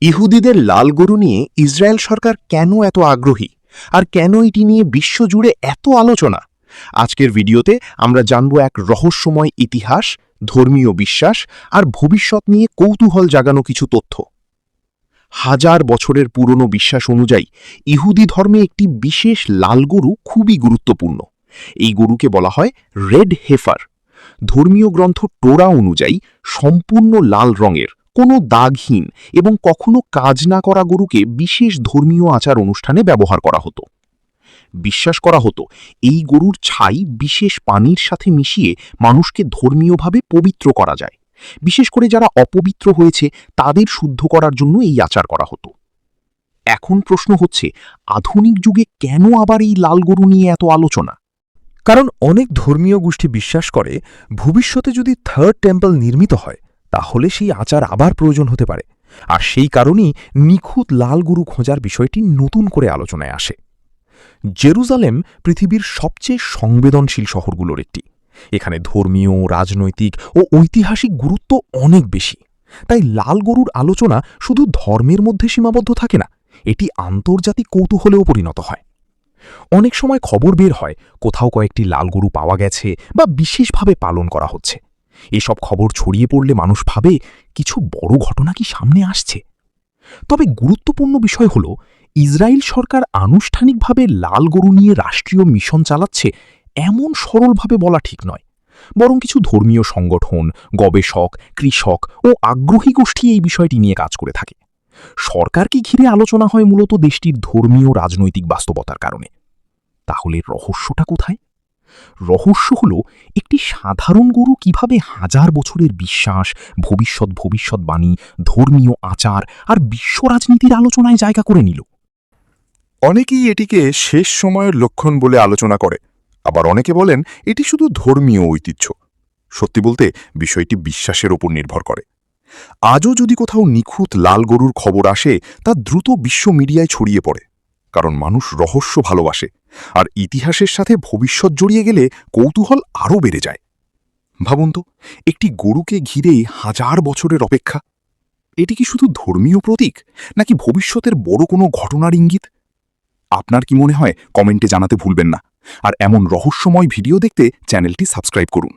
ইহুদিদের লাল গরু নিয়ে ইসরায়েল সরকার কেন এত আগ্রহী আর কেন এটি নিয়ে বিশ্বজুড়ে এত আলোচনা? আজকের ভিডিওতে আমরা জানব এক রহস্যময় ইতিহাস, ধর্মীয় বিশ্বাস আর ভবিষ্যৎ নিয়ে কৌতূহল জাগানো কিছু তথ্য। হাজার বছরের পুরনো বিশ্বাস অনুযায়ী ইহুদি ধর্মে একটি বিশেষ লাল গরু খুবই গুরুত্বপূর্ণ। এই গরুকে বলা হয় রেড হেফার। ধর্মীয় গ্রন্থ টোরা অনুযায়ী সম্পূর্ণ লাল রঙের, কোনো দাগহীন এবং কখনো কাজ না করা গরুকে বিশেষ ধর্মীয় আচার অনুষ্ঠানে ব্যবহার করা হতো। বিশ্বাস করা হতো এই গরুর ছাই বিশেষ পানির সাথে মিশিয়ে মানুষকে ধর্মীয়ভাবে পবিত্র করা যায়। বিশেষ করে যারা অপবিত্র হয়েছে তাদের শুদ্ধ করার জন্য এই আচার করা হতো। এখন প্রশ্ন হচ্ছে, আধুনিক যুগে কেন আবার এই লাল গরু নিয়ে এত আলোচনা? কারণ অনেক ধর্মীয় গোষ্ঠী বিশ্বাস করে ভবিষ্যতে যদি থার্ড টেম্পল নির্মিত হয় তাহলে সেই আচার আবার প্রয়োজন হতে পারে, আর সেই কারণেই নিখুঁত লাল গরু খোঁজার বিষয়টি নতুন করে আলোচনায় আসে। জেরুজালেম পৃথিবীর সবচেয়ে সংবেদনশীল শহরগুলোর একটি। এখানে ধর্মীয়, রাজনৈতিক ও ঐতিহাসিক গুরুত্ব অনেক বেশি। তাই লাল গরুর আলোচনা শুধু ধর্মের মধ্যে সীমাবদ্ধ থাকে না, এটি আন্তর্জাতিক কৌতূহলেও পরিণত হয়। অনেক সময় খবর বের হয় কোথাও কয়েকটি লাল গরু পাওয়া গেছে বা বিশেষভাবে পালন করা হচ্ছে। এসব খবর ছড়িয়ে পড়লে মানুষ ভাবে কিছু বড় ঘটনা কি সামনে আসছে। তবে গুরুত্বপূর্ণ বিষয় হল, ইসরায়েল সরকার আনুষ্ঠানিকভাবে লাল গরু নিয়ে রাষ্ট্রীয় মিশন চালাচ্ছে এমন সরলভাবে বলা ঠিক নয়। বরং কিছু ধর্মীয় সংগঠন, গবেষক, কৃষক ও আগ্রহী গোষ্ঠী এই বিষয়টি নিয়ে কাজ করে থাকে। সরকারকে ঘিরে আলোচনা হয় মূলত দেশটির ধর্মীয় রাজনৈতিক বাস্তবতার কারণে। তাহলে রহস্যটা কোথায়? রহস্য হল একটি সাধারণ গরু কিভাবে হাজার বছরের বিশ্বাস, ভবিষ্যৎবাণী, ধর্মীয় আচার আর বিশ্ব রাজনীতির আলোচনায় জায়গা করে নিল। অনেকেই এটিকে শেষ সময়ের লক্ষণ বলে আলোচনা করে, আবার অনেকে বলেন এটি শুধু ধর্মীয় ঐতিহ্য। সত্যি বলতে বিষয়টি বিশ্বাসের ওপর নির্ভর করে। আজও যদি কোথাও নিখুঁত লাল গরুর খবর আসে, তা দ্রুত বিশ্ব মিডিয়ায় ছড়িয়ে পড়ে। কারণ মানুষ রহস্য ভালোবাসে, আর ইতিহাসের সাথে ভবিষ্যৎ জড়িয়ে গেলে কৌতূহল আরও বেড়ে যায়। ভাবুন তো, একটি গরুকে ঘিরেই হাজার বছরের অপেক্ষা। এটি কি শুধু ধর্মীয় প্রতীক, নাকি ভবিষ্যতের বড় কোনো ঘটনার ইঙ্গিত? আপনার কি মনে হয় কমেন্টে জানাতে ভুলবেন না। আর এমন রহস্যময় ভিডিও দেখতে চ্যানেলটি সাবস্ক্রাইব করুন।